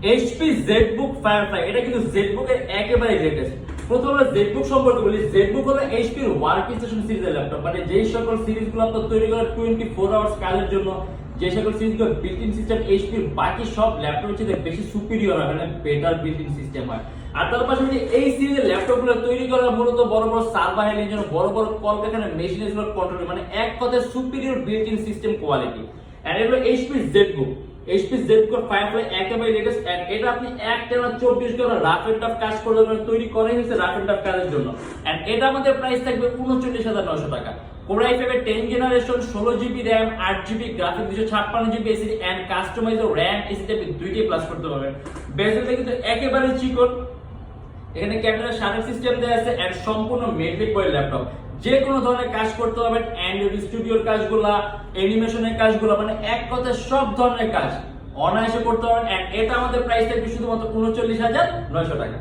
HP ZBook firefly, এটা কিন্তু ZBook এর একেবারে লেটেস্ট। প্রথমে জেডবুক সম্পর্কে বলি। জেডবুক হলো এইচপির ওয়ার্কিং স্টেশন সিরিজের ল্যাপটপ, মানে যেই সকল সিরিজগুলো আপনার তৈরি করা 24 আওয়ার্স কাজের জন্য, যে সকল সিরিজগুলো বিল্ট ইন সিস্টেম এইচপির বাকি সব ল্যাপটপের চেয়ে বেশি সুপিরিয়র হয়, মানে বেটার বিল্ট ইন সিস্টেম হয়। আর তার পাশাপাশি এই সিরিজের ল্যাপটপগুলো তৈরি করা মূলত বড় বড় সার্ভার হেলের জন্য, বড় বড় কলকারখানা মেশিনারিজ কন্ট্রোল, মানে এক কথায় superior built in system quality. And এগুলো HP ZBook. HP ZBook Firefly একেবারে লেটেস্ট। এন্ড এটা আপনি একটানা 24 ঘন্টা রাফ এন্ড টাফ কাজ করতে পারবেন, তৈরি করা হয়েছে রাফ এন্ড টাফ কাজের জন্য। এন্ড এটা আমাদের প্রাইস থাকবে 39,900 টাকা। Core i5 এর 10 generation, 16GB RAM, 8GB graphics, 256GB SSD and customised RAM SSD আপনি দুইটাই প্লাস করতে পারবেন। বেজেলটা কিন্তু একেবারে চিকন, এখানে ক্যামেরা শাটার সিস্টেম দেয়া আছে এন্ড সম্পূর্ণ মেট্রিক বয়েল ল্যাপটপ। যে কোনো ধরনের কাজ করতে পারবেন, অ্যান্ড্রয়েড স্টুডিওর কাজগুলা, অ্যানিমেশনের কাজগুলা, মানে এক কথায় সব ধরনের কাজ অনায়াসে করতে পারবেন। এন্ড এটা আমাদের প্রাইস থাকবে শুধুমাত্র 39,900 টাকা।